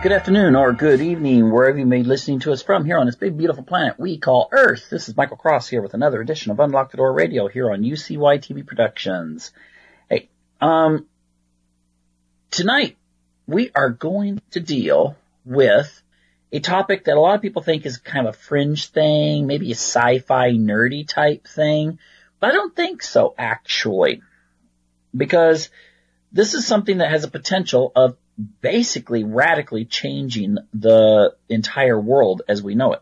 Good afternoon or good evening, wherever you may be listening to us from here on this big, beautiful planet we call Earth. This is Michael Cross here with another edition of Unlock the Door Radio here on UCY TV Productions. Hey, tonight we are going to deal with a topic that a lot of people think is kind of a fringe thing, maybe a sci-fi nerdy type thing, but I don't think so, actually, because this is something that has a potential of basically radically changing the entire world as we know it.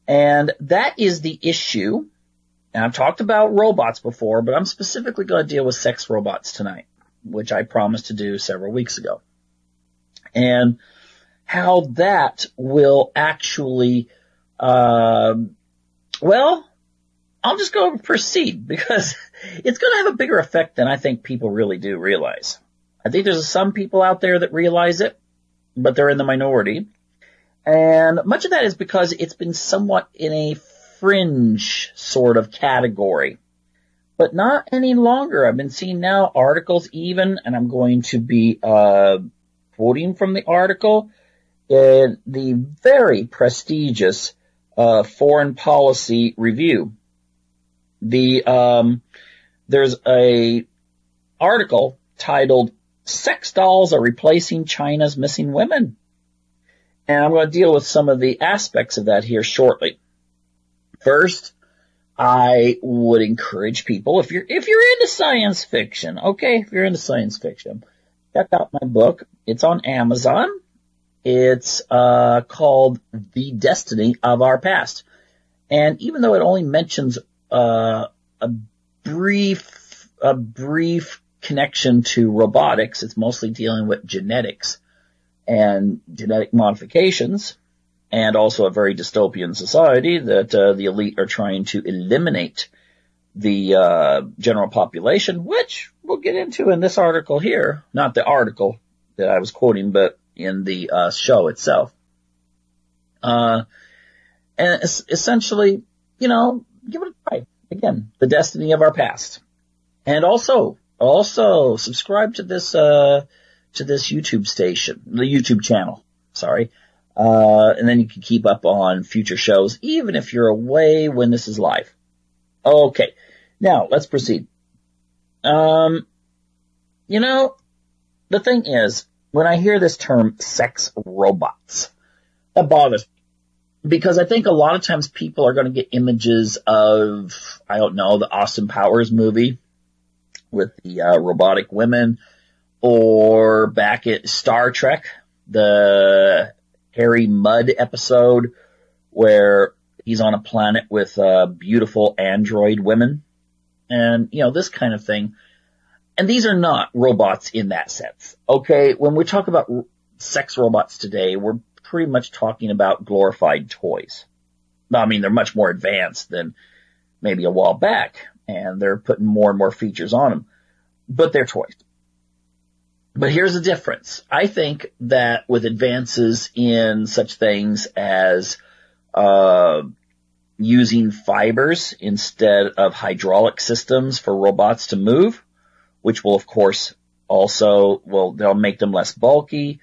And that is the issue. And I've talked about robots before, but I'm specifically going to deal with sex robots tonight, which I promised to do several weeks ago. And how that will actually, I'll just go and proceed because it's going to have a bigger effect than I think people really do realize. I think there's some people out there that realize it, but they're in the minority. And much of that is because it's been somewhat in a fringe sort of category, but not any longer. I've been seeing now articles even, and I'm going to be quoting from the article in the very prestigious Foreign Policy Review. There's a article titled "Sex Dolls Are Replacing China's Missing Women." And I'm going to deal with some of the aspects of that here shortly. First, I would encourage people, if you're into science fiction, check out my book. It's on Amazon. It's called The Destiny of Our Past. And even though it only mentions a brief connection to robotics, it's mostly dealing with genetics and genetic modifications, and also a very dystopian society that the elite are trying to eliminate the general population, which we'll get into in this article here. Not the article that I was quoting, but in the show itself. And essentially, give it a try. Again, the destiny of our past. And also subscribe to this YouTube station, the YouTube channel, and then you can keep up on future shows, even if you're away when this is live. Okay. Now, let's proceed. The thing is, when I hear this term sex robots, that bothers me. Because I think a lot of times people are going to get images of, the Austin Powers movie with the robotic women, or back at Star Trek, the Harry Mudd episode where he's on a planet with beautiful android women, and this kind of thing. And these are not robots in that sense. Okay, when we talk about sex robots today, we're pretty much talking about glorified toys. I mean, they're much more advanced than maybe a while back, and they're putting more and more features on them, but they're toys. But here's the difference. I think that with advances in such things as using fibers instead of hydraulic systems for robots to move, which will, of course, they'll make them less bulky,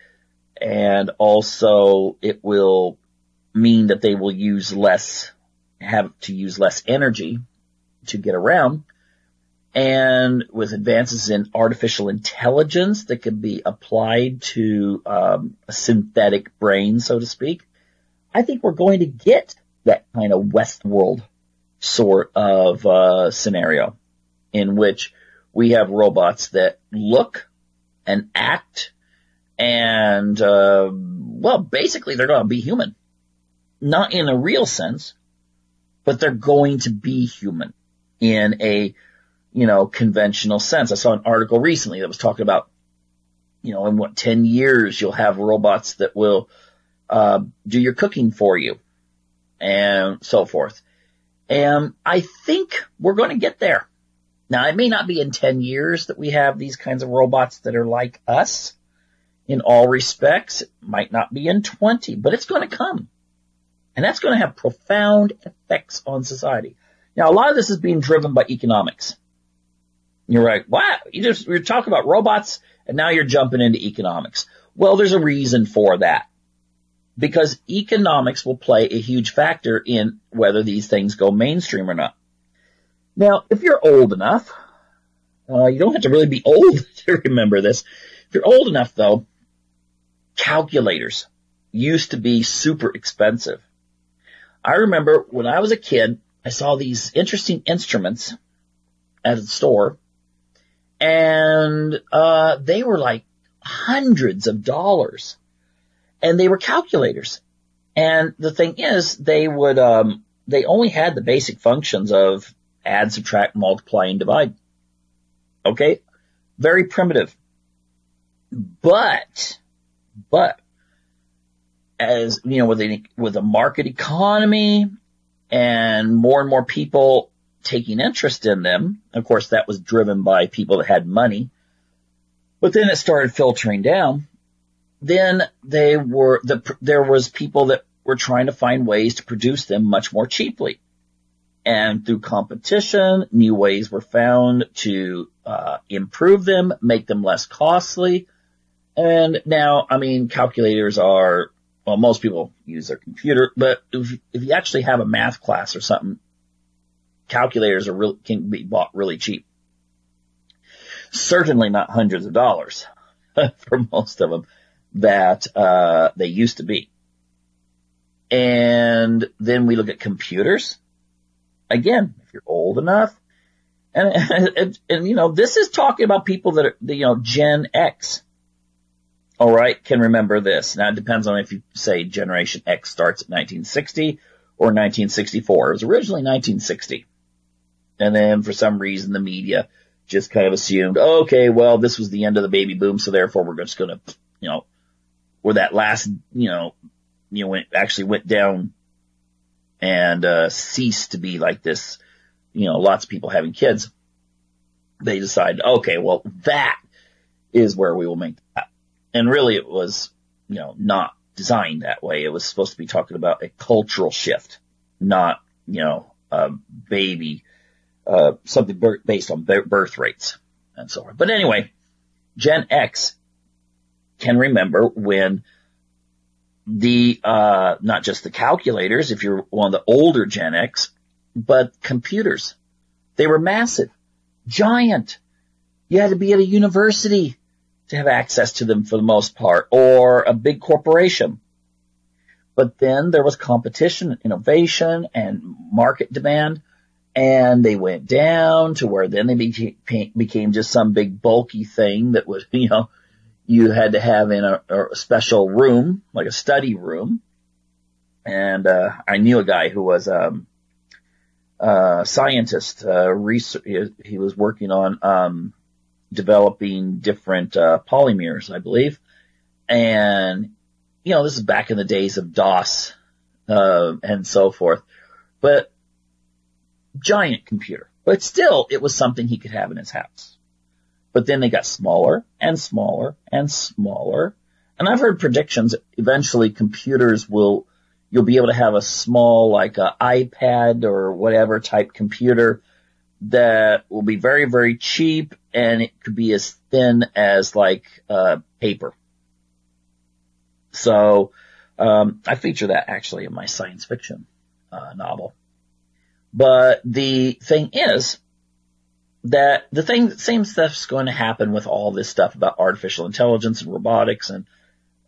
and also it will mean that they will have to use less energy to get around. And with advances in artificial intelligence that could be applied to a synthetic brain, so to speak, I think we're going to get that kind of Westworld sort of scenario in which we have robots that look and act and, basically they're going to be human. Not in a real sense, but they're going to be human in a conventional sense. I saw an article recently that was talking about, in 10 years you'll have robots that will do your cooking for you and so forth. And I think we're going to get there. Now, it may not be in 10 years that we have these kinds of robots that are like us in all respects. It might not be in 20, but it's going to come. And that's going to have profound effects on society. Now, a lot of this is being driven by economics. You're right. Wow, you're talking about robots, and now you're jumping into economics. Well, there's a reason for that. Because economics will play a huge factor in whether these things go mainstream or not. Now, if you're old enough, you don't have to really be old to remember this. If you're old enough, though, calculators used to be super expensive. I remember when I was a kid, I saw these interesting instruments at the store, and they were like hundreds of dollars. And they were calculators. And the thing is, they only had the basic functions of add, subtract, multiply, and divide. Okay? Very primitive. But, as, you know, with a market economy and more people taking interest in them, of course, that was driven by people that had money. But then it started filtering down. Then there was people that were trying to find ways to produce them much more cheaply. And through competition, new ways were found to improve them, make them less costly. And now, I mean, calculators are, well, most people use their computer, but if you actually have a math class or something, calculators can be bought really cheap. Certainly not hundreds of dollars for most of them that they used to be. And then we look at computers. Again, if you're old enough, and you know, this is talking about people that are, you know, Gen X. All right, can remember this. Now it depends on if you say Generation X starts at 1960 or 1964. It was originally 1960. And then for some reason the media just kind of assumed, okay, well, this was the end of the baby boom, so therefore we're just going to, you know, where that last, when it actually went down and ceased to be like this, you know, lots of people having kids, they decided, okay, well, that is where we will make that. And really it was, you know, not designed that way. It was supposed to be talking about a cultural shift, not, you know, something based on birth rates and so on. But anyway, Gen X can remember when not just the calculators, if you're one of the older Gen X, but computers. They were massive, giant. You had to be at a university to have access to them for the most part, or a big corporation. But then there was competition, innovation, and market demand, and they went down to where then they became just some big bulky thing that was, you know, you had to have in a special room, like a study room. And I knew a guy who was a scientist, he was working on developing different polymers, I believe. And, you know, this is back in the days of DOS and so forth. But giant computer. But still, it was something he could have in his house. But then they got smaller and smaller and smaller. And I've heard predictions that eventually computers you'll be able to have a small, like a iPad or whatever type computer that will be very, very cheap, and it could be as thin as like paper. So I feature that actually in my science fiction novel. But the thing is that same stuff's going to happen with all this stuff about artificial intelligence and robotics, and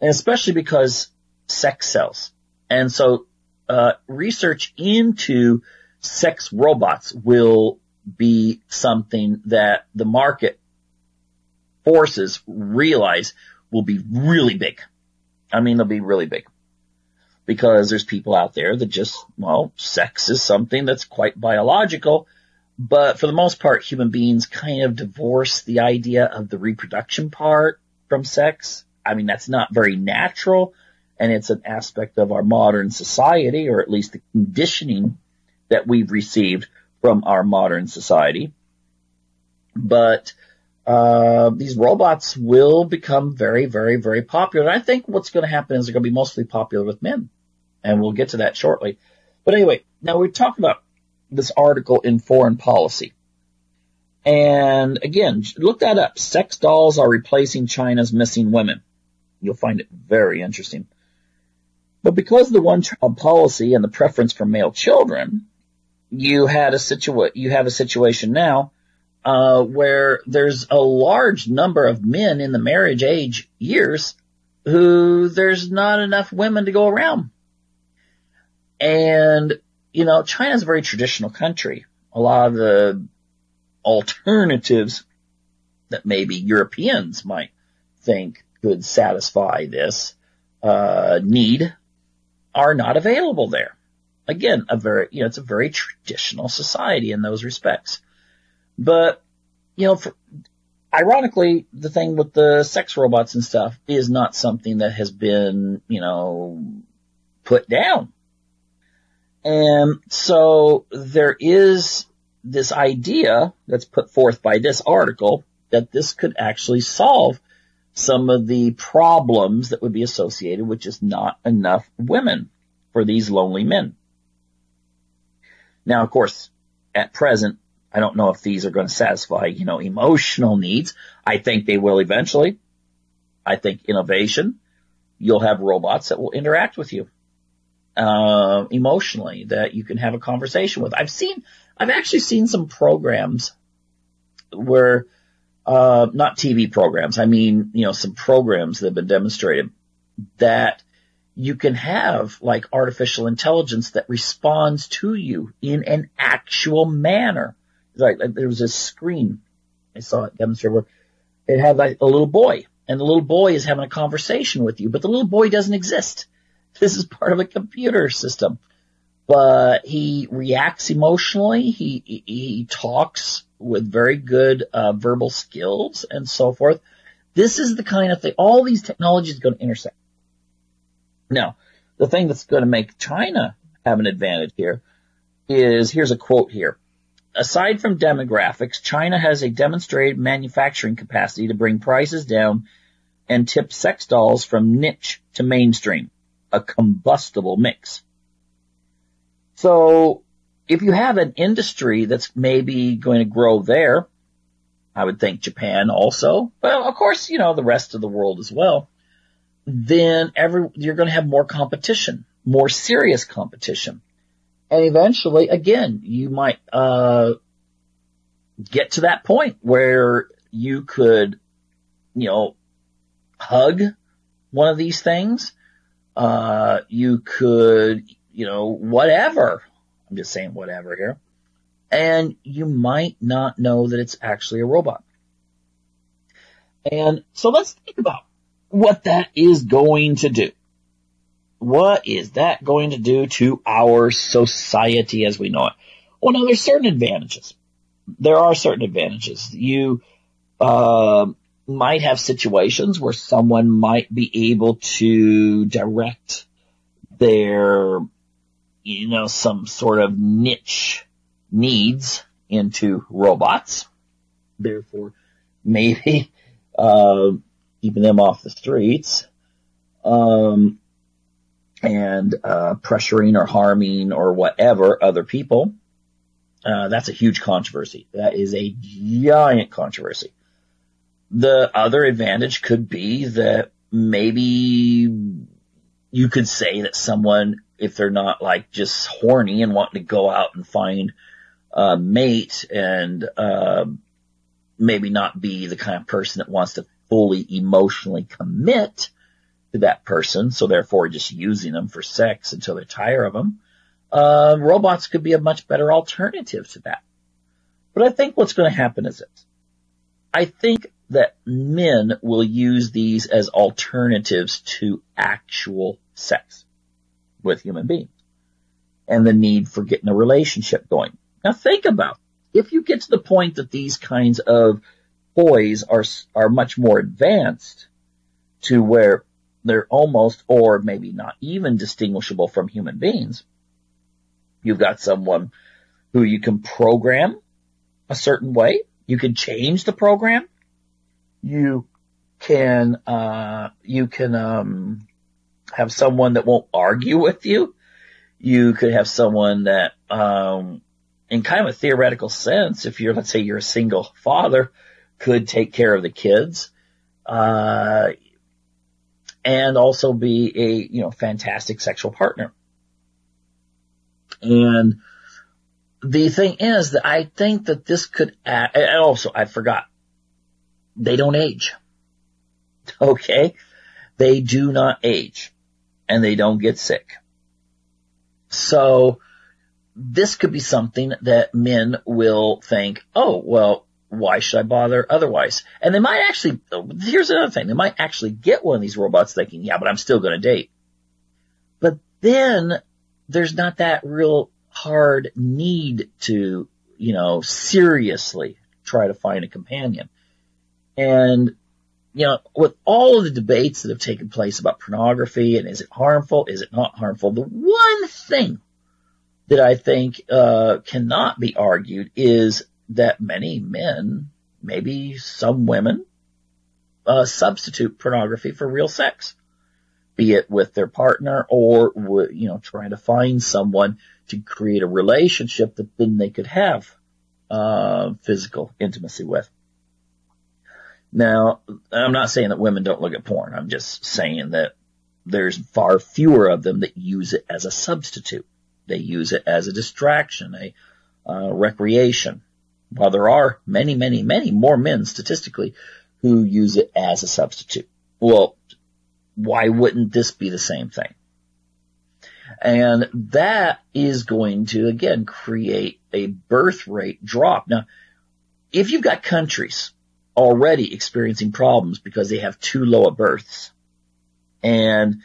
especially because sex sells. And so research into sex robots will be something that the market forces realize will be really big. I mean, they'll be really big. Because there's people out there that just, well, sex is something that's quite biological, but for the most part, human beings kind of divorce the idea of the reproduction part from sex. I mean, that's not very natural, and it's an aspect of our modern society, or at least the conditioning that we've received from our modern society. But these robots will become very, very, very popular. And I think what's going to happen is they're going to be mostly popular with men. And we'll get to that shortly. But anyway, now we're talking about this article in Foreign Policy. And again, look that up. Sex dolls are replacing China's missing women. You'll find it very interesting. But because of the one-child policy and the preference for male children, you have a situation now where there's a large number of men in the marriage age years who there's not enough women to go around. And, China's a very traditional country. A lot of the alternatives that maybe Europeans might think could satisfy this need are not available there. Again, it's a very traditional society in those respects. But, ironically, the thing with the sex robots and stuff is not something that has been, put down. And so there is this idea that's put forth by this article that this could actually solve some of the problems that would be associated with just not enough women for these lonely men. Now, of course, at present, I don't know if these are going to satisfy, emotional needs. I think they will eventually. I think innovation, you'll have robots that will interact with you emotionally, that you can have a conversation with. I've actually seen some programs where, not TV programs, I mean, some programs that have been demonstrated that you can have like artificial intelligence that responds to you in an actual manner. Like there was a screen I saw it demonstrated where it had like a little boy, and the little boy is having a conversation with you, but the little boy doesn't exist. This is part of a computer system, but he reacts emotionally. He talks with very good verbal skills and so forth. This is the kind of thing. All these technologies are going to intersect. Now, the thing that's going to make China have an advantage here is, here's a quote here. Aside from demographics, China has a demonstrated manufacturing capacity to bring prices down and tip sex dolls from niche to mainstream, a combustible mix. So if you have an industry that's maybe going to grow there, I would think Japan also, well, of course, the rest of the world as well, then you're going to have more competition, more serious competition. And eventually, again, you might get to that point where you could, hug one of these things. You could, whatever. I'm just saying whatever here. And you might not know that it's actually a robot. And so let's think about what that is going to do. What is that going to do to our society as we know it? Well, now there's certain advantages. There are certain advantages. You might have situations where someone might be able to direct their, some sort of niche needs into robots. Therefore, maybe keeping them off the streets. And pressuring or harming or whatever other people. That's a huge controversy. That is a giant controversy. The other advantage could be that maybe you could say that someone, if they're not like just horny and wanting to go out and find a mate and maybe not be the kind of person that wants to fully emotionally commit to that person, so therefore just using them for sex until they're tired of them, robots could be a much better alternative to that. But I think what's going to happen is this. I think that men will use these as alternatives to actual sex with human beings and the need for getting a relationship going. Now think about it. If you get to the point that these kinds of toys are much more advanced to where they're almost, or maybe not even, distinguishable from human beings. You've got someone who you can program a certain way. You can change the program. You can have someone that won't argue with you. You could have someone that, in kind of a theoretical sense, if let's say you're a single father, could take care of the kids. and also be a, fantastic sexual partner. And the thing is that I think that this could add, and also I forgot, they don't age. Okay? They do not age, and they don't get sick. So this could be something that men will think, oh, well, why should I bother otherwise? And they might actually, here's another thing, they might actually get one of these robots thinking, yeah, but I'm still going to date. But then there's not that real hard need to, seriously try to find a companion. And, with all of the debates that have taken place about pornography and is it harmful, is it not harmful, the one thing that I think cannot be argued is that many men, maybe some women, substitute pornography for real sex, be it with their partner or, trying to find someone to create a relationship that then they could have physical intimacy with. Now, I'm not saying that women don't look at porn. I'm just saying that there's far fewer of them that use it as a substitute. They use it as a distraction, a recreation. While there are many, many, many more men statistically who use it as a substitute. Well, why wouldn't this be the same thing? And that is going to, again, create a birth rate drop. Now, if you've got countries already experiencing problems because they have too low of births, and,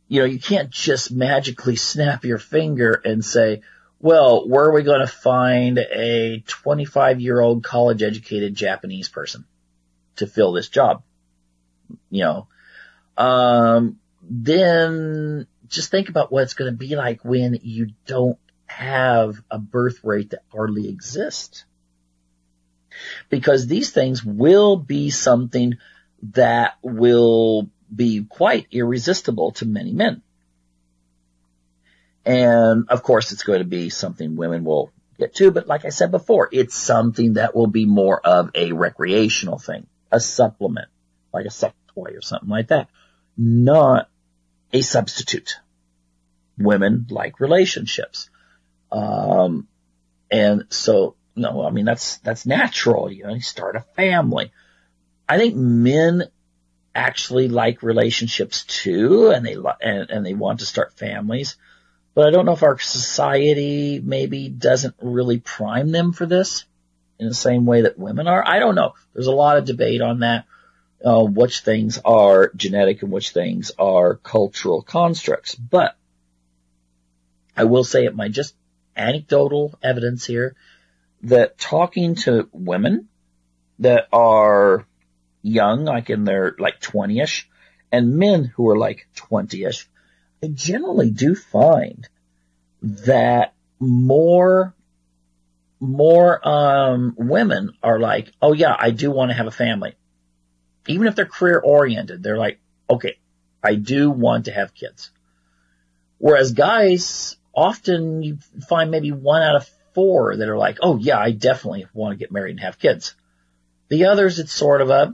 you can't just magically snap your finger and say, well, where are we going to find a 25-year-old college-educated Japanese person to fill this job? Then just think about what it's going to be like when you don't have a birth rate that hardly exists. Because these things will be something that will be quite irresistible to many men. And, of course, it's going to be something women will get to, but like I said before, it's something that will be more of a recreational thing, a supplement, like a sex toy or something like that, not a substitute. Women like relationships. And so, that's natural. You start a family. I think men actually like relationships too, and they want to start families. But I don't know if our society maybe doesn't really prime them for this in the same way that women are. I don't know. There's a lot of debate on that, which things are genetic and which things are cultural constructs. But I will say it my just anecdotal evidence here that talking to women that are young, like in their 20-ish, and men who are 20-ish, I generally do find that more women are like, oh yeah, I do want to have a family. Even if they're career oriented, they're like, okay, I do want to have kids. Whereas guys, often you find maybe 1 out of 4 that are like, oh yeah, I definitely want to get married and have kids. The others, it's sort of a,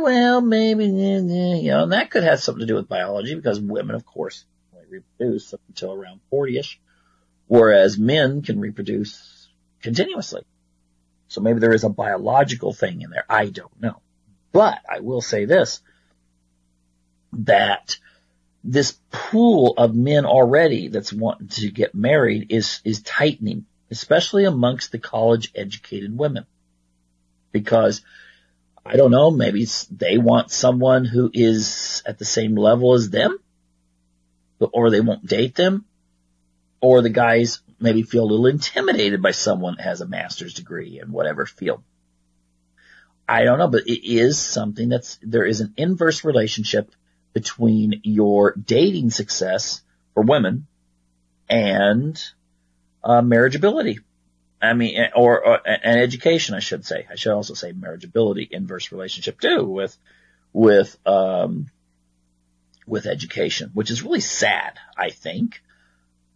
well, maybe, and that could have something to do with biology because women, of course, only reproduce up until around 40-ish, whereas men can reproduce continuously. So maybe there is a biological thing in there. I don't know. But I will say this, that this pool of men already that's wanting to get married is tightening, especially amongst the college-educated women. Because, I don't know, maybe they want someone who is at the same level as them, or they won't date them, or the guys maybe feel a little intimidated by someone that has a master's degree in whatever field. I don't know, but it is something there is an inverse relationship between your dating success for women and marriageability. I mean, or and education, I should say. I should also say marriageability, inverse relationship too with education, which is really sad, I think.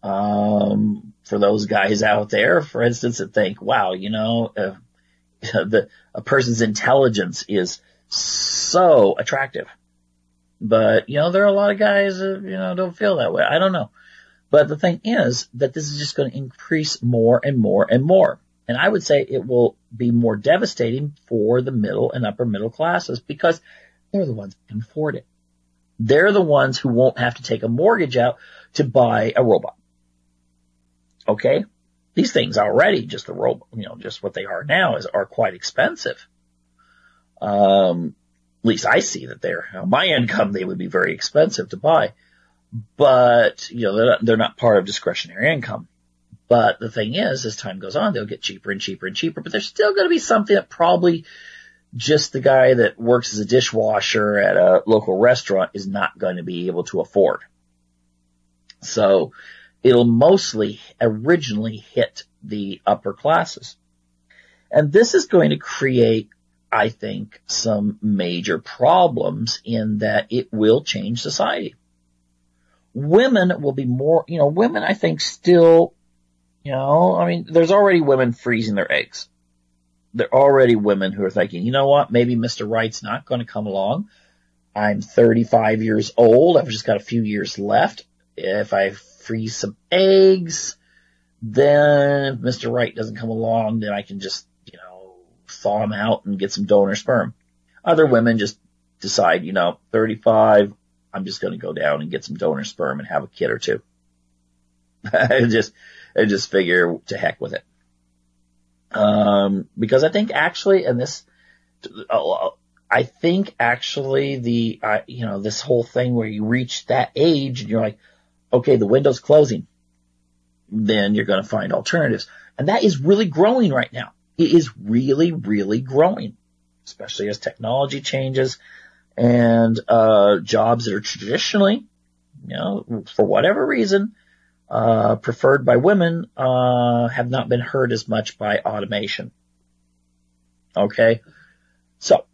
For those guys out there, for instance, that think, wow, a person's intelligence is so attractive. But, there are a lot of guys that, don't feel that way. I don't know. But the thing is that this is just going to increase more and more and more. And I would say it will be more devastating for the middle and upper middle classes because they're the ones who can afford it. They're the ones who won't have to take a mortgage out to buy a robot. Okay? These things already, just the robot, just what they are now are quite expensive. At least I see that my income, they would be very expensive to buy. But, they're not part of discretionary income. But the thing is, as time goes on, they'll get cheaper and cheaper and cheaper, but there's still going to be something that probably just the guy that works as a dishwasher at a local restaurant is not going to be able to afford. So it'll mostly originally hit the upper classes. And this is going to create, I think, some major problems in that it will change society. Women will be more, women I think still, there's already women freezing their eggs. There are already women who are thinking, you know what, maybe Mr. Right's not going to come along. I'm 35 years old. I've just got a few years left. If I freeze some eggs, then if Mr. Right doesn't come along, then I can just, thaw them out and get some donor sperm. Other women just decide, 35, I'm just going to go down and get some donor sperm and have a kid or two. I just figure to heck with it. Because I think actually, this whole thing where you reach that age and you're like, okay, the window's closing, then you're going to find alternatives. And that is really growing right now. It is really, really growing, especially as technology changes and, jobs that are traditionally, for whatever reason, preferred by women, have not been hurt as much by automation. Okay? So,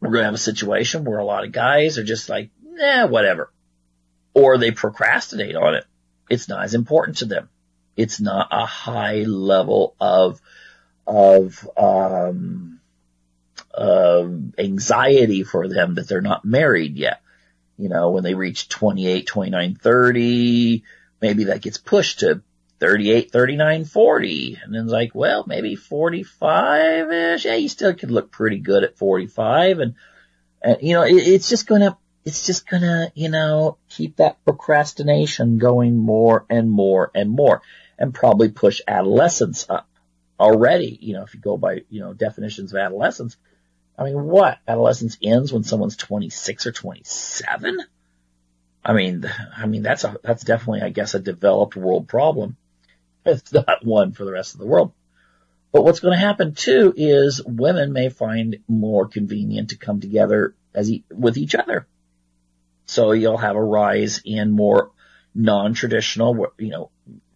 we're going to have a situation where a lot of guys are just like, whatever. Or they procrastinate on it. It's not as important to them. It's not a high level of anxiety for them that they're not married yet. When they reach 28, 29, 30, maybe that gets pushed to 38, 39, 40. And then it's like, well, maybe 45-ish. Yeah, you still could look pretty good at 45. And it's just gonna, keep that procrastination going more and more and more and probably push adolescence up already. If you go by, definitions of adolescence, what? Adolescence ends when someone's 26 or 27? That's definitely, I guess, a developed world problem. It's not one for the rest of the world. But what's going to happen too is women may find more convenient to come together with each other. So you'll have a rise in more non-traditional,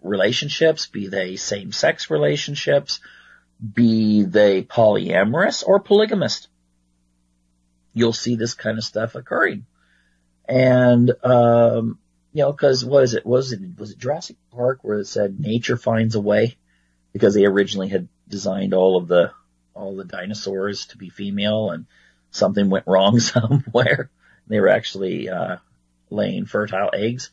relationships, be they same-sex relationships, be they polyamorous or polygamist. You'll see this kind of stuff occurring. And, cause was it Jurassic Park where it said nature finds a way? Because they originally had designed all the dinosaurs to be female and something went wrong somewhere. They were actually, laying fertile eggs.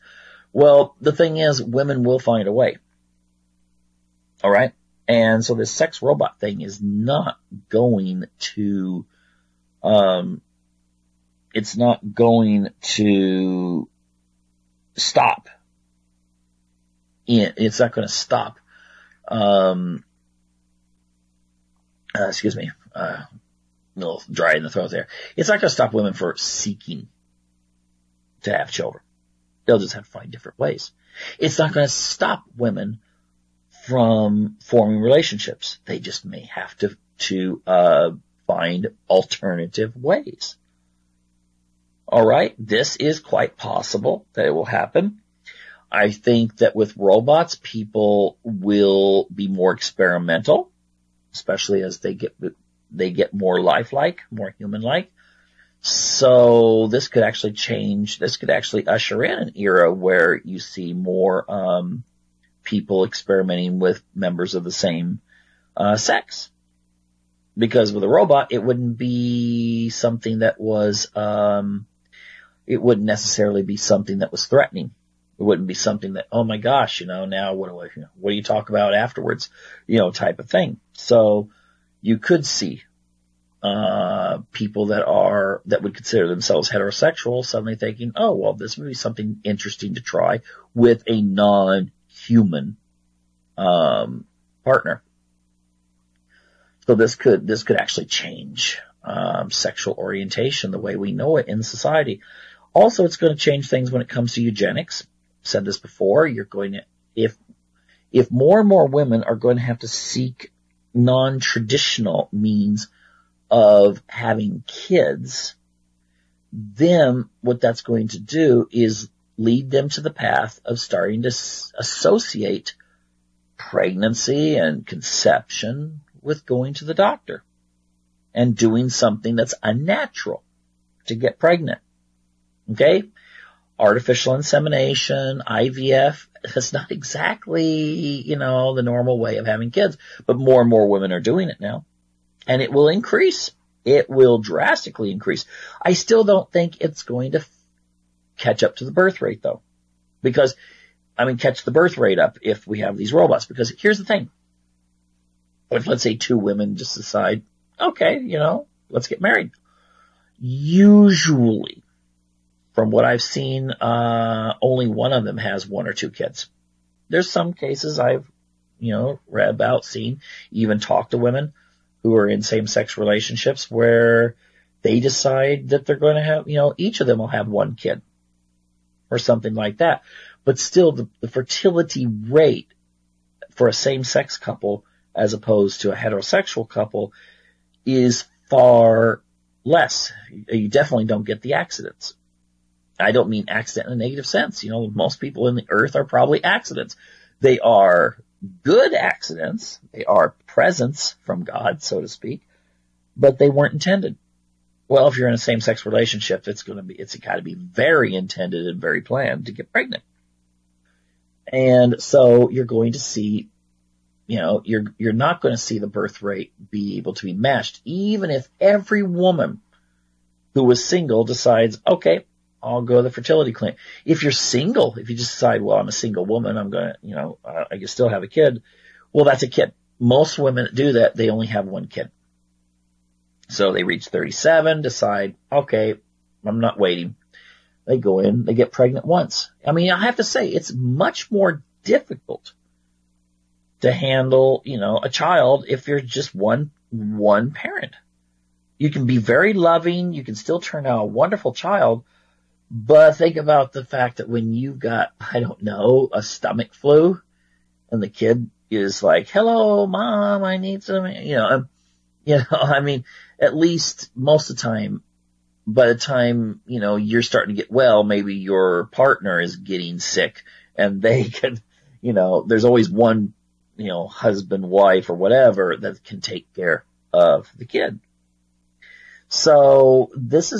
Well, the thing is, women will find a way. All right? And so this sex robot thing is not going to, it's not going to stop. It's not going to stop. Excuse me, a little dry in the throat there. It's not going to stop women from seeking to have children. They'll just have to find different ways. It's not going to stop women from forming relationships. They just may have to find alternative ways. All right. This is quite possible that it will happen. I think that with robots, people will be more experimental, especially as they get more lifelike, more human-like. So this could actually change. This could actually usher in an era where you see more people experimenting with members of the same sex. Because with a robot, it wouldn't be something that was it wouldn't necessarily be something that was threatening. It wouldn't be something that, oh my gosh, now what do you talk about afterwards, type of thing. So you could see people that would consider themselves heterosexual suddenly thinking, oh, well, this would be something interesting to try with a non-human partner. So this could actually change sexual orientation the way we know it in society. Also, it's going to change things when it comes to eugenics. I've said this before. If more and more women are going to have to seek non-traditional means of having kids, then what that's going to do is lead them to the path of starting to associate pregnancy and conception with going to the doctor and doing something that's unnatural to get pregnant. Okay? Artificial insemination, IVF, that's not exactly, the normal way of having kids, but more and more women are doing it now. And it will increase. It will drastically increase. I still don't think it's going to catch up to the birth rate, though. Catch the birth rate up if we have these robots. Because here's the thing. If, let's say, two women just decide, okay, let's get married. Usually, from what I've seen, only one of them has one or two kids. There's some cases I've, read about, seen, even talked to women who are in same-sex relationships where they decide that they're going to have, each of them will have one kid or something like that. But still, the fertility rate for a same-sex couple as opposed to a heterosexual couple is far less. You definitely don't get the accidents. I don't mean accident in a negative sense. Most people in the earth are probably accidents. They are good accidents. They are presents from God, so to speak, but they weren't intended. Well, if you're in a same-sex relationship, it's got to be very intended and very planned to get pregnant. And so you're going to see, you're not going to see the birth rate be able to be matched, even if every woman who was single decides, okay, I'll go to the fertility clinic. If you're single, if you just decide, well, I'm a single woman, I'm going to, I can still have a kid. Well, that's a kid. Most women that do that, they only have one kid. So they reach 37, decide, okay, I'm not waiting. They go in, they get pregnant once. I have to say, it's much more difficult to handle, a child if you're just one parent. You can be very loving. You can still turn out a wonderful child. But think about the fact that when you've got, a stomach flu and the kid is like, hello, mom, I need some, at least most of the time, by the time, you're starting to get well, maybe your partner is getting sick and they can, there's always one, husband, wife or whatever that can take care of the kid. So this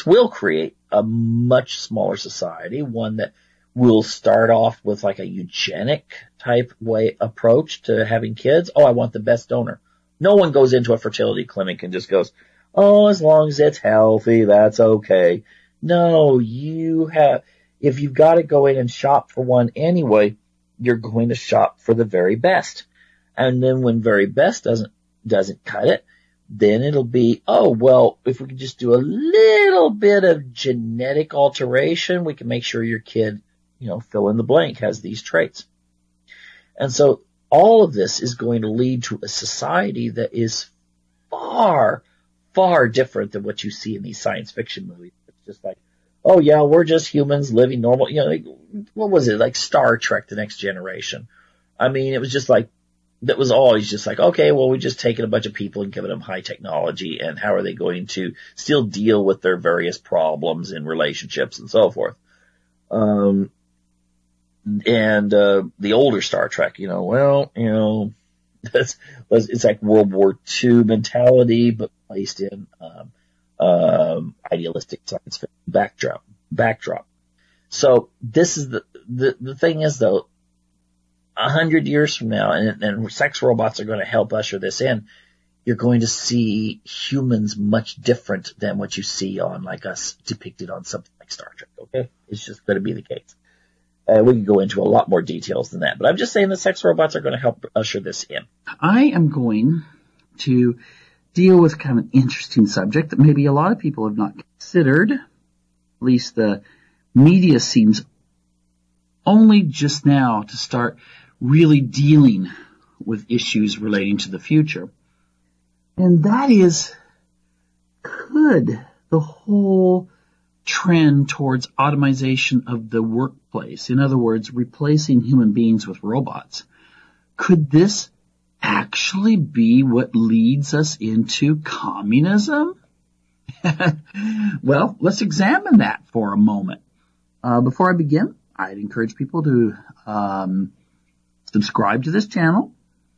will create a much smaller society, one that will start off with like a eugenic type approach to having kids. Oh, I want the best donor. No one goes into a fertility clinic and just goes, oh, as long as it's healthy, that's okay. No, if you've got to go in and shop for one anyway, you're going to shop for the very best. And then when very best doesn't cut it, then it'll be, oh, well, if we can just do a little bit of genetic alteration, we can make sure your kid, fill in the blank, has these traits. And so all of this is going to lead to a society that is far, far different than what you see in these science fiction movies. It's just like, oh yeah, we're just humans living normal, what was it, like Star Trek: The Next Generation. It was just like, that was always just like, okay, well, we're just taking a bunch of people and giving them high technology, and how are they going to still deal with their various problems in relationships and so forth. The older Star Trek, it's like World War II mentality, but placed in idealistic science fiction backdrop. So this is the thing is, though, 100 years from now, and sex robots are going to help usher this in, you're going to see humans much different than what you see on like us depicted on something like Star Trek. Okay, it's just going to be the case. We can go into a lot more details than that, but I'm just saying the sex robots are going to help usher this in. I am going to deal with kind of an interesting subject that maybe a lot of people have not considered. At least the media seems only just now to start really dealing with issues relating to the future. And that is, could the whole trend towards automation of the workplace, in other words, replacing human beings with robots, could this actually be what leads us into communism? Well, let's examine that for a moment. Before I begin, I'd encourage people to subscribe to this channel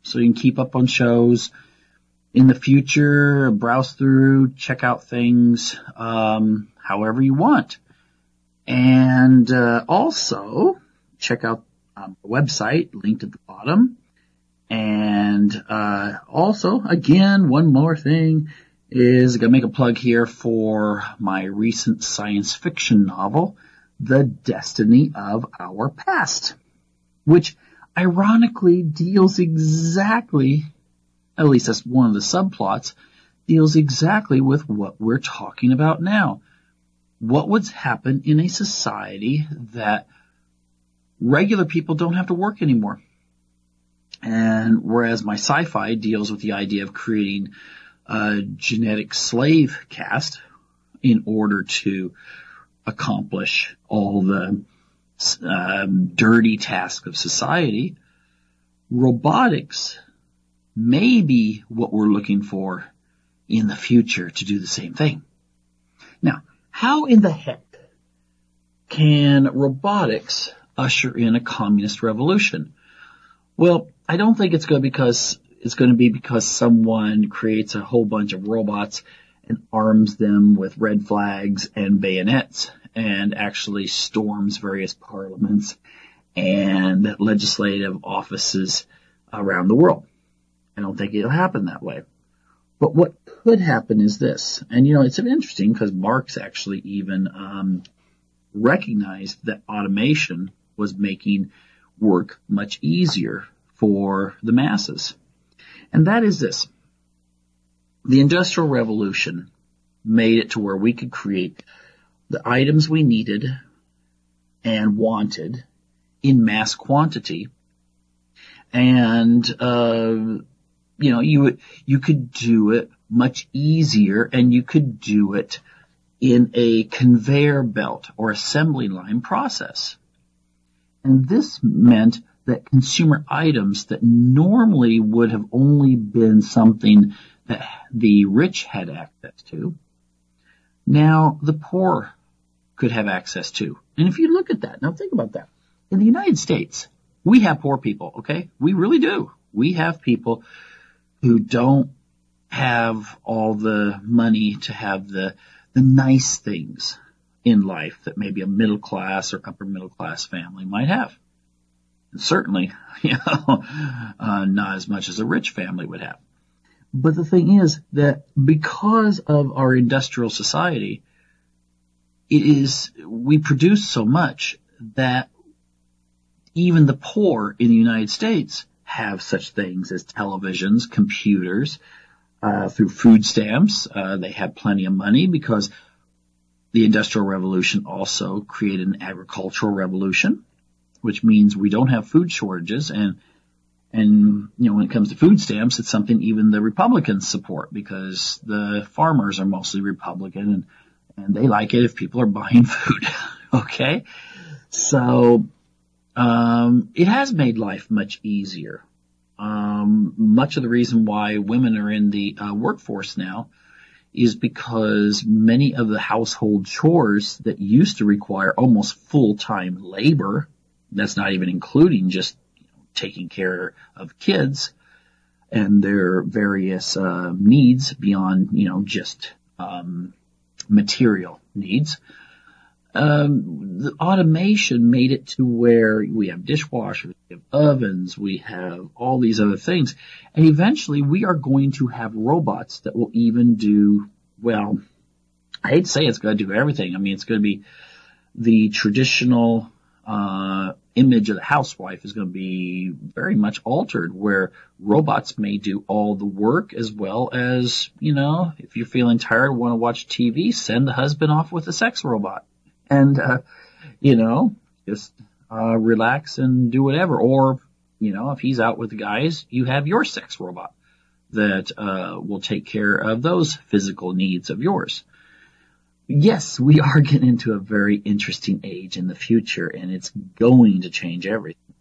so you can keep up on shows in the future, browse through, check out things however you want. And also check out the website linked at the bottom. And also, again, one more thing is I'm going to make a plug here for my recent science fiction novel, The Destiny of Our Past, which ironically deals exactly, at least that's one of the subplots, deals exactly with what we're talking about now. What would happen in a society that regular people don't have to work anymore? And whereas my sci-fi deals with the idea of creating a genetic slave caste in order to accomplish all the dirty tasks of society, robotics may be what we're looking for in the future to do the same thing. Now, how in the heck can robotics usher in a communist revolution? Well, I don't think it's going to be because someone creates a whole bunch of robots and arms them with red flags and bayonets and actually storms various parliaments and legislative offices around the world. I don't think it'll happen that way. But what could happen is this, and it's interesting because Marx actually even recognized that automation was making work much easier for the masses. And that is this. The Industrial Revolution made it to where we could create the items we needed and wanted in mass quantity. And, you could do it much easier, and you could do it in a conveyor belt or assembly line process. And this meant that consumer items that normally would have only been something that the rich had access to, now the poor could have access to. And if you look at that, now think about that. In the United States, we have poor people, okay? We really do. We have people who don't have all the money to have the nice things in life that maybe a middle class or upper middle class family might have. And certainly, not as much as a rich family would have. But the thing is that because of our industrial society, we produce so much that even the poor in the United States have such things as televisions, computers, through food stamps. They have plenty of money because the Industrial Revolution also created an agricultural revolution, which means we don't have food shortages. And when it comes to food stamps, it's something even the Republicans support because the farmers are mostly Republican and they like it if people are buying food. Okay. So, it has made life much easier. Much of the reason why women are in the workforce now is because many of the household chores that used to require almost full-time labor, that's not even including just taking care of kids and their various needs beyond, just material needs. The automation made it to where we have dishwashers, we have ovens, we have all these other things. And eventually we are going to have robots that will even do, well, I hate to say it's going to do everything. I mean, it's going to be the traditional image of the housewife is going to be very much altered, where robots may do all the work, as well as, if you're feeling tired, want to watch TV, send the husband off with a sex robot. And, just relax and do whatever. Or, if he's out with the guys, you have your sex robot that will take care of those physical needs of yours. Yes, we are getting into a very interesting age in the future, and it's going to change everything.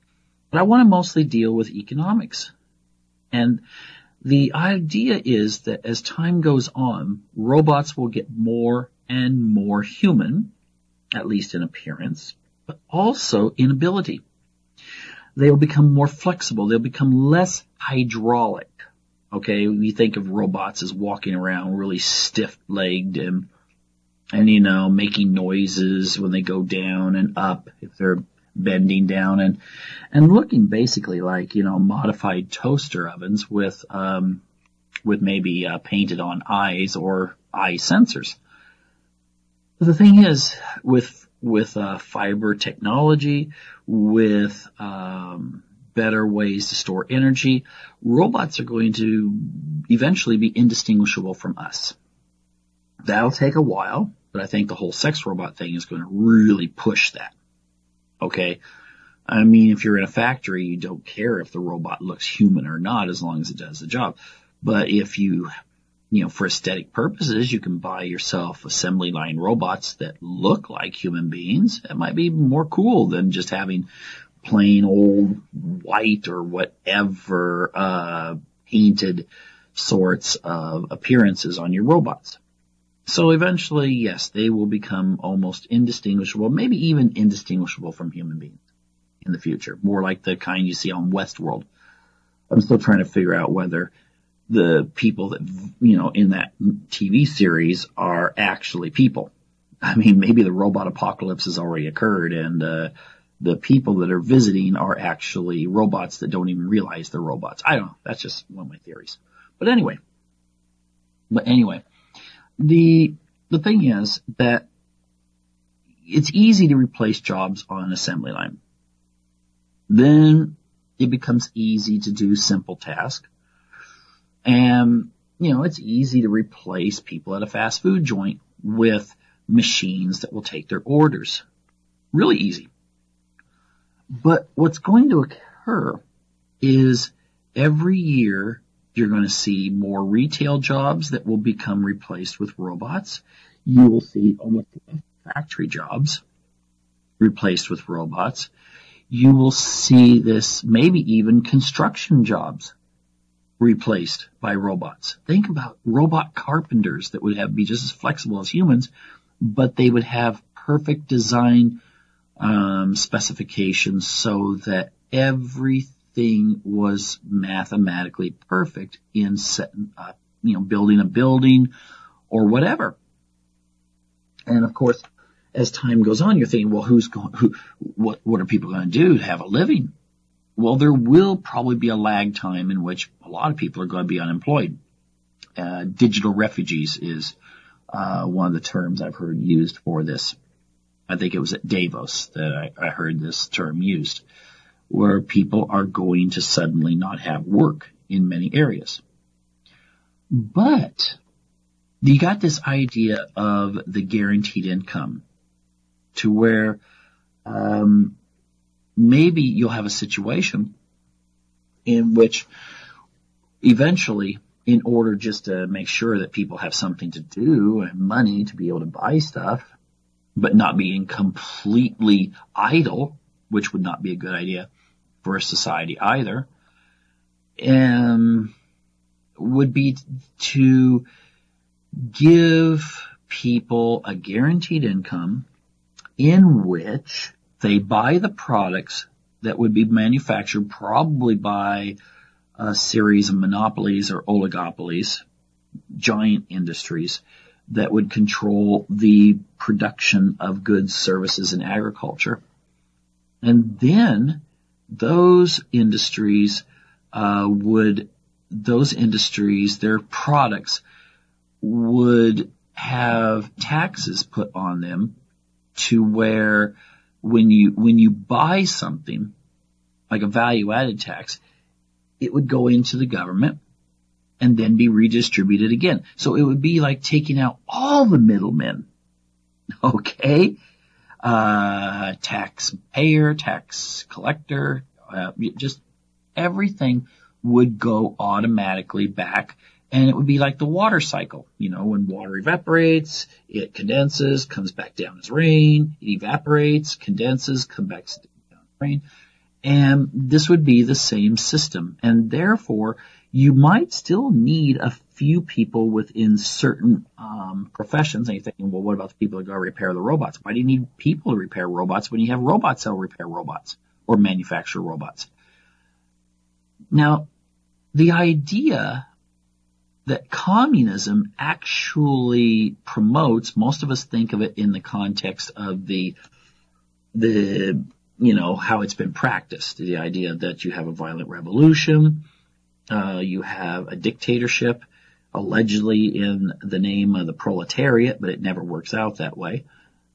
But I want to mostly deal with economics. And the idea is that as time goes on, robots will get more and more human, at least in appearance, but also in ability. They'll become more flexible. They'll become less hydraulic. Okay, we think of robots as walking around really stiff-legged and making noises when they go down and up if they're bending down, and looking basically like, modified toaster ovens with maybe painted on eyes or eye sensors. But the thing is, with fiber technology, with better ways to store energy, robots are going to eventually be indistinguishable from us. That'll take a while, but I think the whole sex robot thing is going to really push that. Okay? I mean, if you're in a factory, you don't care if the robot looks human or not, as long as it does the job. But if you for aesthetic purposes, you can buy yourself assembly line robots that look like human beings. That might be more cool than just having plain old white or whatever painted sorts of appearances on your robots. So eventually, yes, they will become almost indistinguishable, maybe even indistinguishable from human beings in the future, more like the kind you see on Westworld. I'm still trying to figure out whether the people that, in that TV series are actually people. I mean, maybe the robot apocalypse has already occurred, and the people that are visiting are actually robots that don't even realize they're robots. I don't know. That's just one of my theories. But anyway, the thing is that it's easy to replace jobs on an assembly line. Then it becomes easy to do simple tasks. And, it's easy to replace people at a fast food joint with machines that will take their orders. Really easy. But what's going to occur is every year you're going to see more retail jobs that will become replaced with robots. You will see almost factory jobs replaced with robots. You will see this, maybe even construction jobs replaced by robots. Think about robot carpenters that would be just as flexible as humans, but they would have perfect design specifications so that everything was mathematically perfect in setting up, building a building or whatever. And of course, as time goes on, you're thinking, well, what are people going to do to have a living? Well, there will probably be a lag time in which a lot of people are going to be unemployed. Digital refugees is one of the terms I've heard used for this. I think it was at Davos that I heard this term used, where people are going to suddenly not have work in many areas. But you got this idea of the guaranteed income, to where maybe you'll have a situation in which eventually, in order just to make sure that people have something to do and money to be able to buy stuff, but not being completely idle, which would not be a good idea for a society either, would be to give people a guaranteed income in which they buy the products that would be manufactured probably by a series of monopolies or oligopolies, giant industries that would control the production of goods, services, and agriculture. And then those industries, their products would have taxes put on them to where when you buy something, like a value-added tax, it would go into the government and then be redistributed again. So it would be like taking out all the middlemen. Okay? Taxpayer, tax collector, just everything would go automatically back. And it would be like the water cycle. When water evaporates, it condenses, comes back down as rain. It evaporates, condenses, comes back down as rain. And this would be the same system. And therefore, you might still need a few people within certain professions. And you're thinking, well, what about the people that go repair the robots? Why do you need people to repair robots when you have robots that will repair robots or manufacture robots? Now, the idea that communism actually promotes, most of us think of it in the context of the how it's been practiced. The idea that you have a violent revolution, you have a dictatorship, allegedly in the name of the proletariat, but it never works out that way.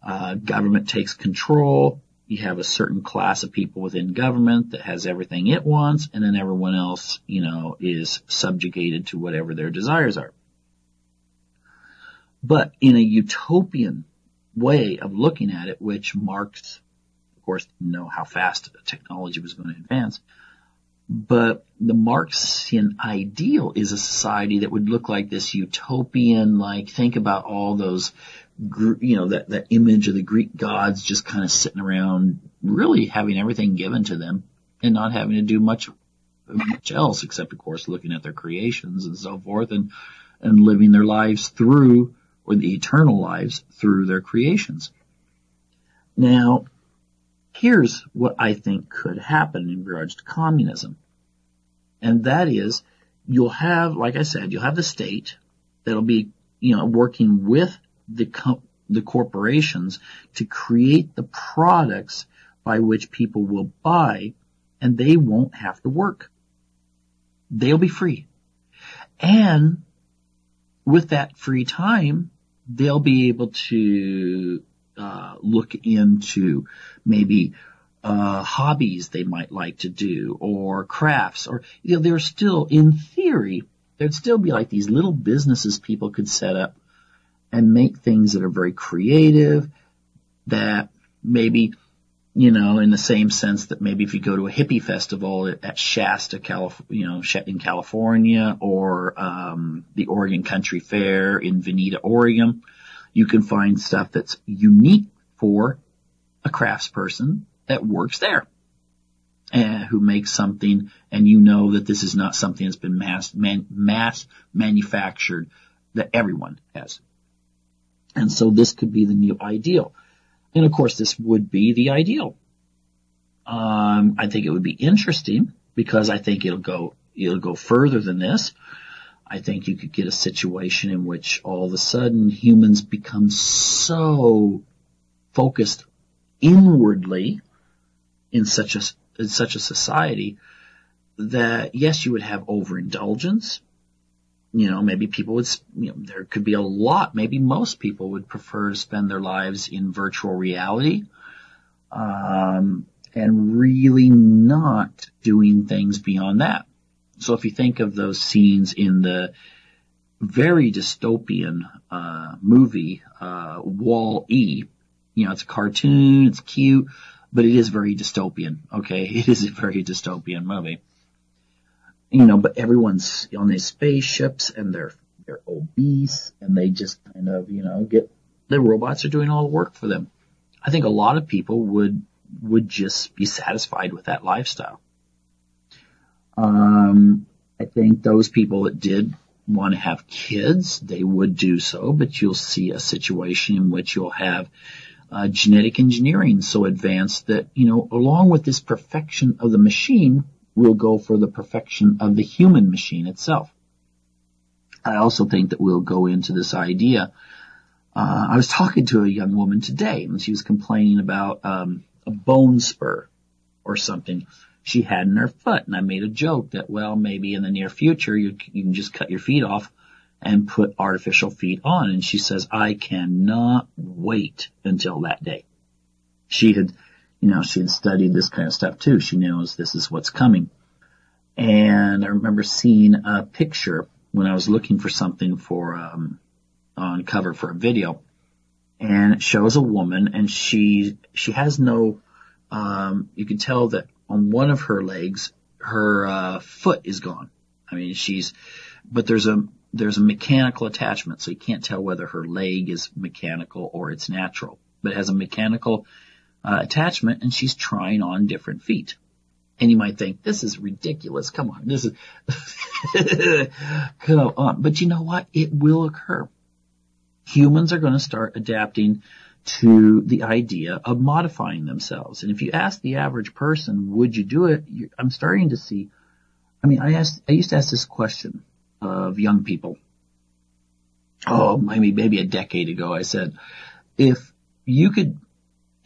Government takes control. You have a certain class of people within government that has everything it wants, and then everyone else, is subjugated to whatever their desires are. But in a utopian way of looking at it, which Marx, of course, didn't know how fast technology was going to advance, but the Marxian ideal is a society that would look like this utopian, think about all those, that image of the Greek gods just kind of sitting around, really having everything given to them and not having to do much else except, of course, looking at their creations and so forth and living their lives through, or the eternal lives through their creations. Now, here's what I think could happen in regards to communism. And that is, you'll have, like I said, you'll have the state that'll be, working with the corporations to create the products by which people will buy, and they won't have to work. They'll be free. And with that free time, they'll be able to look into maybe hobbies they might like to do, or crafts, or there's still, in theory, there'd still be like these little businesses people could set up and make things that are very creative, that maybe, in the same sense that maybe if you go to a hippie festival at Shasta, in California, or the Oregon Country Fair in Veneta, Oregon, you can find stuff that's unique for a craftsperson that works there, and who makes something, and that this is not something that's been mass manufactured, that everyone has. And so this could be the new ideal. And of course, this would be the ideal. I think it would be interesting, because I think it'll go further than this. I think you could get a situation in which all of a sudden humans become so focused inwardly in such a society that, yes, you would have overindulgence. Maybe people would, there could be a lot, maybe most people would prefer to spend their lives in virtual reality, and really not doing things beyond that. So if you think of those scenes in the very dystopian movie Wall-E, it's a cartoon, it's cute, but it is very dystopian. Okay, it is a very dystopian movie. But everyone's on these spaceships, and they're obese, and they just kind of, the robots are doing all the work for them. I think a lot of people would just be satisfied with that lifestyle. I think those people that did want to have kids, they would do so, but you'll see a situation in which you'll have genetic engineering so advanced that, along with this perfection of the machine, we'll go for the perfection of the human machine itself. I also think that we'll go into this idea I was talking to a young woman today, and she was complaining about a bone spur or something she had in her foot. And I made a joke that, well, maybe in the near future you can just cut your feet off and put artificial feet on. And she says, I cannot wait until that day. She had studied this kind of stuff too. She knows this is what's coming. And I remember seeing a picture when I was looking for something for on cover for a video, and it shows a woman, and she has no, you can tell that on one of her legs, her foot is gone. I mean, but there's a mechanical attachment, so you can't tell whether her leg is mechanical or it's natural, but it has a mechanical attachment, and she's trying on different feet. And you might think, this is ridiculous. Come on, this is, come on. But you know what? It will occur. Humans are going to start adapting to the idea of modifying themselves. And if you ask the average person, would you do it? I'm starting to see, I used to ask this question of young people. Oh, maybe a decade ago, I said, if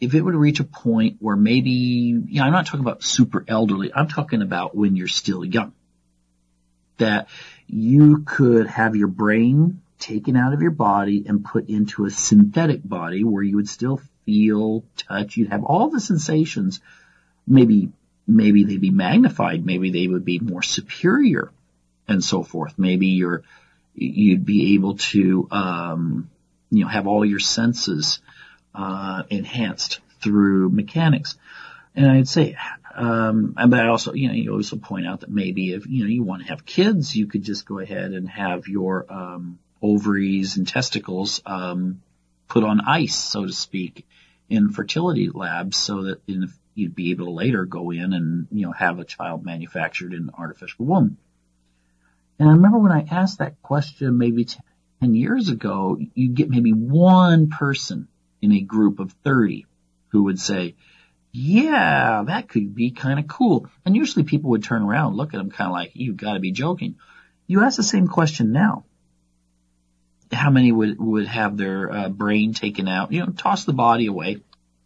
it would reach a point where maybe, I'm not talking about super elderly, I'm talking about when you're still young, that you could have your brain taken out of your body and put into a synthetic body where you would still feel, touch, you'd have all the sensations. Maybe they'd be magnified, maybe they would be more superior and so forth. Maybe you'd be able to, have all your senses enhanced through mechanics. And I'd say, but I also, you also point out that maybe if, you want to have kids, you could just go ahead and have your, ovaries and testicles, put on ice, so to speak, in fertility labs, so that you'd be able to later go in and, have a child manufactured in an artificial womb. And I remember when I asked that question maybe 10 years ago, you'd get maybe one person in a group of 30 who would say, yeah, that could be kind of cool. And usually people would turn around and look at them kind of like, you've got to be joking. You ask the same question now. How many would have their brain taken out, toss the body away?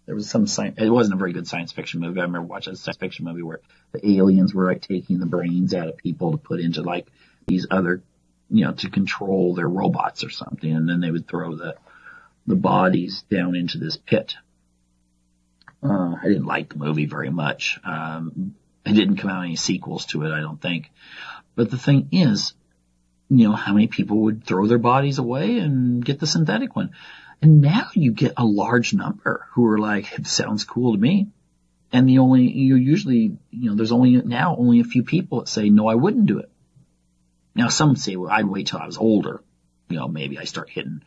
There was it wasn't a very good science fiction movie. I remember watching a science fiction movie where the aliens were like taking the brains out of people to put into like these other, to control their robots or something. And then they would throw the bodies down into this pit. I didn't like the movie very much. It didn't come out any sequels to it, I don't think. But the thing is, how many people would throw their bodies away and get the synthetic one? And now you get a large number who are like, it sounds cool to me. And there's only a few people that say, no, I wouldn't do it. Now some say, well, I'd wait till I was older. Maybe I start hitting,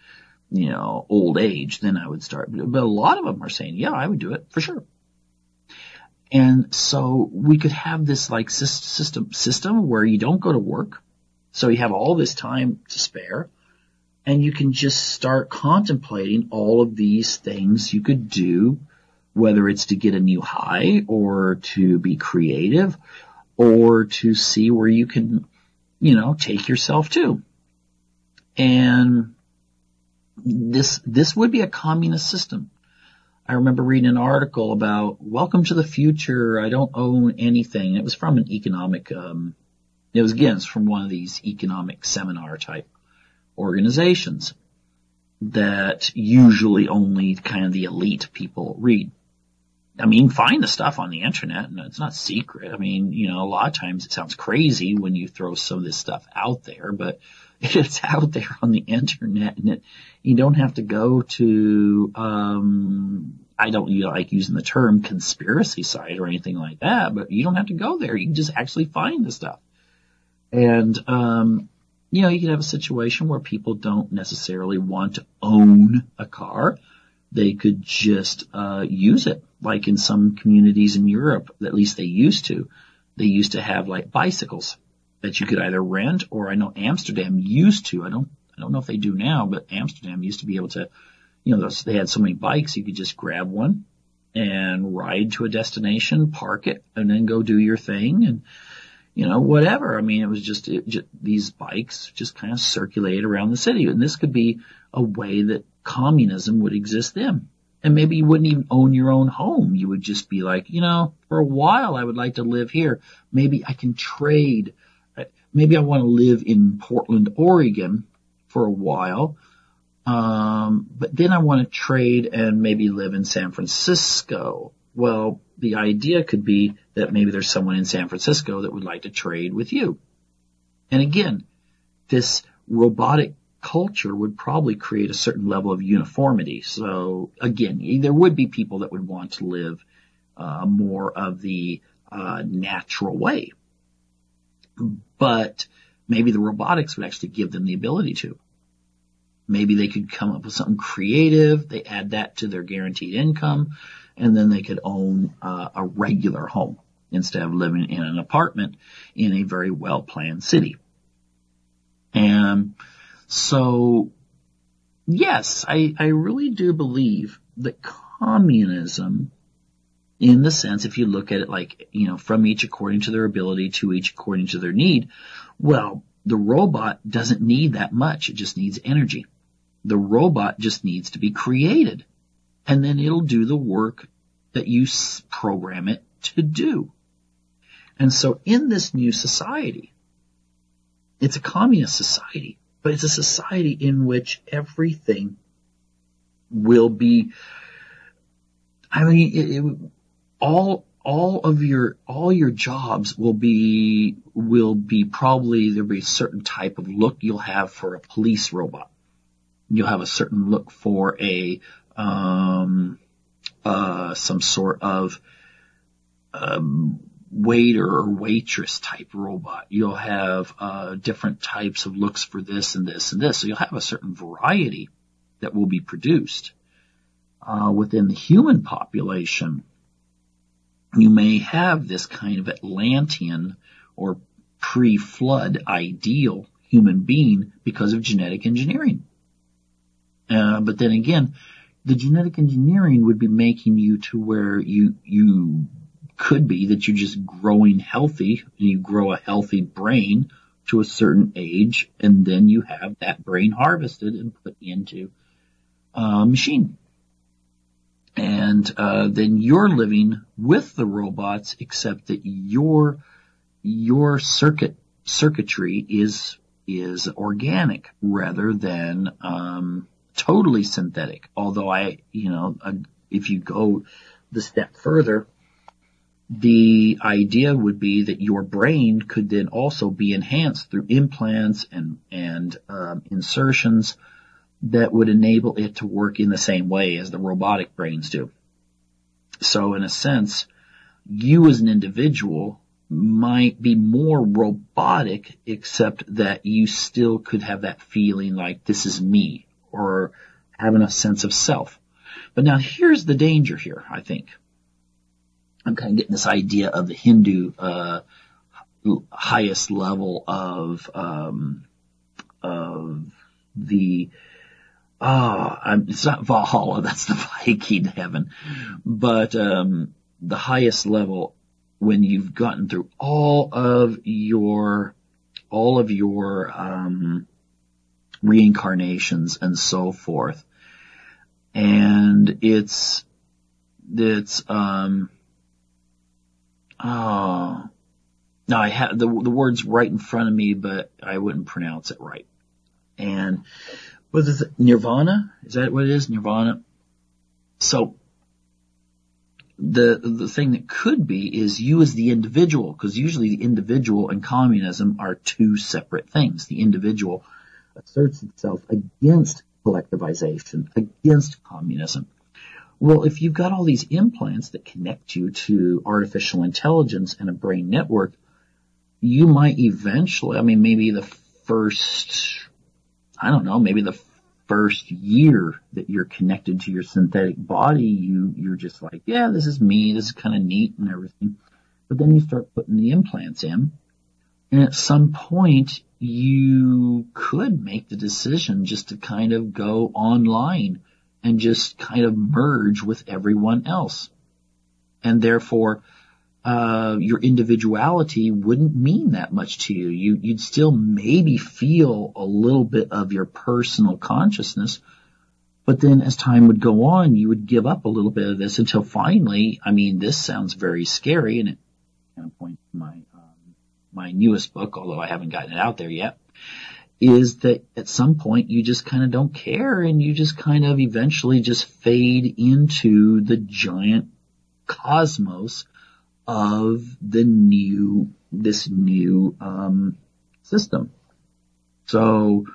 old age, then I would start. But a lot of them are saying, yeah, I would do it for sure. And so we could have this like system where you don't go to work. So you have all this time to spare, and you can just start contemplating all of these things you could do, whether it's to get a new high or to be creative or to see where you can, take yourself to. And this would be a communist system. I remember reading an article about welcome to the future. I don't own anything. It was from an economic, it's from one of these economic seminar type organizations that usually only kind of the elite people read. I mean, find the stuff on the internet and it's not secret. I mean, a lot of times it sounds crazy when you throw some of this stuff out there, but it's out there on the internet and you don't have to go to, I don't like using the term conspiracy site or anything like that, but you don't have to go there. You can just actually find the stuff. And, you can have a situation where people don't necessarily want to own a car. They could just, use it. Like in some communities in Europe, at least they used to have like bicycles that you could either rent, or I know Amsterdam used to. I don't know if they do now, but Amsterdam used to be able to, they had so many bikes, you could just grab one and ride to a destination, park it, and then go do your thing. And, whatever. I mean, it was just these bikes just kind of circulate around the city. And this could be a way that communism would exist then. And maybe you wouldn't even own your own home. You would just be like, for a while I would like to live here. Maybe I can trade. Maybe I want to live in Portland, Oregon for a while. But then I want to trade and maybe live in San Francisco. Well, the idea could be that maybe there's someone in San Francisco that would like to trade with you. And again, this robotic culture would probably create a certain level of uniformity. So again, there would be people that would want to live more of the natural way. But maybe the robotics would actually give them the ability to. Maybe they could come up with something creative. They add that to their guaranteed income, and then they could own a regular home instead of living in an apartment in a very well-planned city. And so, yes, I really do believe that communism, in the sense, if you look at it like, from each according to their ability to each according to their need, well, the robot doesn't need that much. It just needs energy. The robot just needs to be created, and then it'll do the work that you program it to do. And so in this new society, it's a communist society, but it's a society in which everything will be, all your jobs will be probably, there'll be a certain type of look you'll have for a police robot. You'll have a certain look for a some sort of waiter or waitress type robot. You'll have different types of looks for this and this and this. So you'll have a certain variety that will be produced. Within the human population, you may have this kind of Atlantean or pre-flood ideal human being because of genetic engineering. But then again, the genetic engineering would be making you to where you could be that you're just growing healthy, and you grow a healthy brain to a certain age, and then you have that brain harvested and put into a machine. And then you're living with the robots, except that your circuitry is organic rather than totally synthetic. Although if you go the step further, the idea would be that your brain could then also be enhanced through implants and insertions that would enable it to work in the same way as the robotic brains do. So in a sense, you as an individual might be more robotic, except that you still could have that feeling like this is me, or having a sense of self. But now here's the danger here, I think. I'm kind of getting this idea of the Hindu highest level of the it's not Valhalla, that's the Viking heaven, but the highest level, when you've gotten through all of your reincarnations and so forth, and now I have the words right in front of me, but I wouldn't pronounce it right. And what is it? Nirvana? Is that what it is? Nirvana? So the thing that could be is you as the individual, because usually the individual and communism are two separate things. The individual asserts itself against collectivization, against communism. Well, if you've got all these implants that connect you to artificial intelligence and a brain network, you might eventually, maybe the first year that you're connected to your synthetic body, you're just like, yeah, this is me, this is kind of neat and everything. But then you start putting the implants in, and at some point you could make the decision just to kind of go online and just kind of merge with everyone else. And therefore, your individuality wouldn't mean that much to you. You'd still maybe feel a little bit of your personal consciousness, but then as time would go on, you would give up a little bit of this until finally, I mean, this sounds very scary, and it kind of points to my newest book, although I haven't gotten it out there yet, is that at some point you just kind of don't care, and you just kind of eventually just fade into the giant cosmos of this new system. So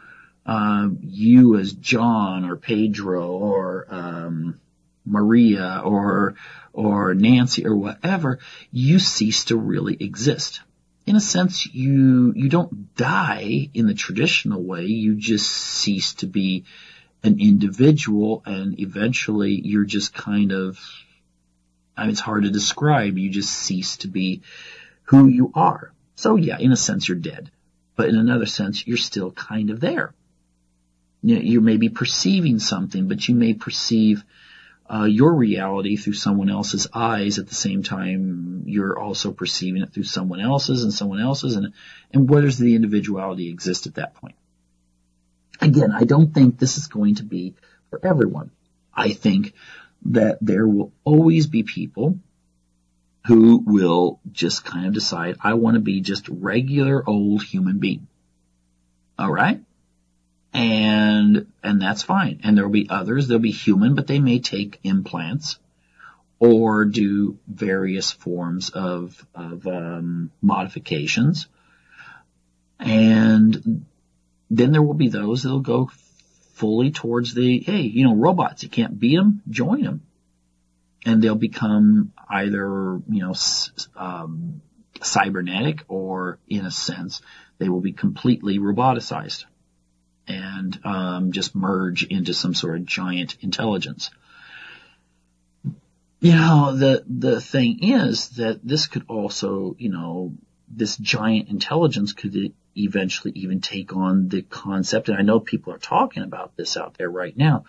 you as John or Pedro or Maria or Nancy or whatever, you cease to really exist. In a sense, you don't die in the traditional way. You just cease to be an individual, and eventually you're just kind of, I mean, it's hard to describe. You just cease to be who you are. So yeah, in a sense you're dead, but in another sense you're still kind of there. You may be perceiving something, but you may perceive your reality through someone else's eyes at the same time you're also perceiving it through someone else's and someone else's, and where does the individuality exist at that point? Again, I don't think this is going to be for everyone. I think that there will always be people who will just kind of decide, I want to be just regular old human being. All right? And that's fine. And there will be others, they'll be human, but they may take implants or do various forms of modifications. And then there will be those that'll go fully towards hey, robots, you can't beat them, join them. And they'll become either, cybernetic, or in a sense, they will be completely roboticized and just merge into some sort of giant intelligence. The thing is that this could also, this giant intelligence could eventually even take on the concept, and I know people are talking about this out there right now,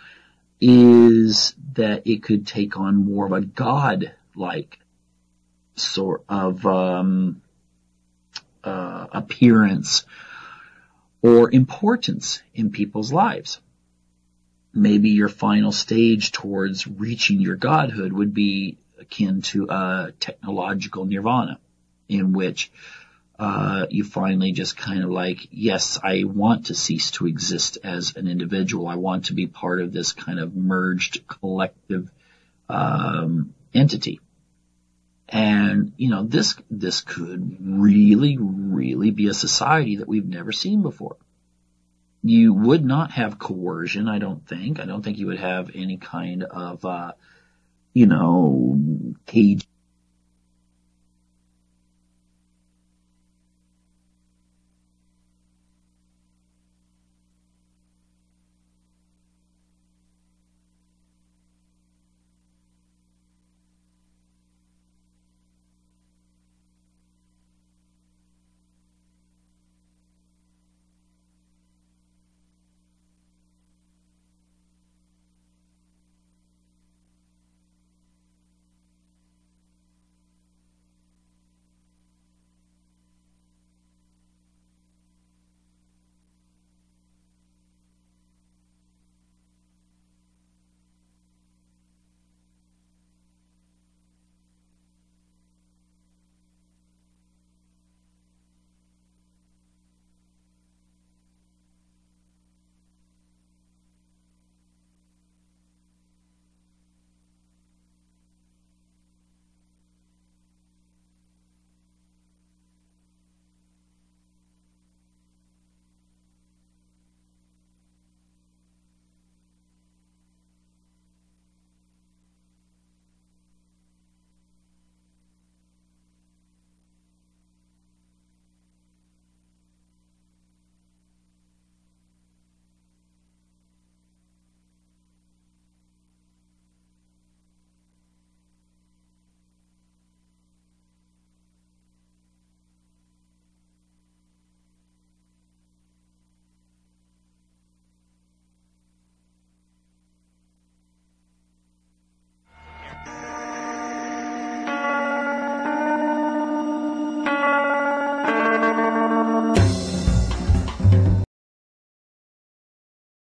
is that it could take on more of a God-like sort of appearance or importance in people's lives. Maybe your final stage towards reaching your godhood would be akin to a technological nirvana, in which you finally just kind of like, yes, I want to cease to exist as an individual. I want to be part of this kind of merged collective entity. And, this could really, really be a society that we've never seen before. You would not have coercion, I don't think. I don't think you would have any kind of, cage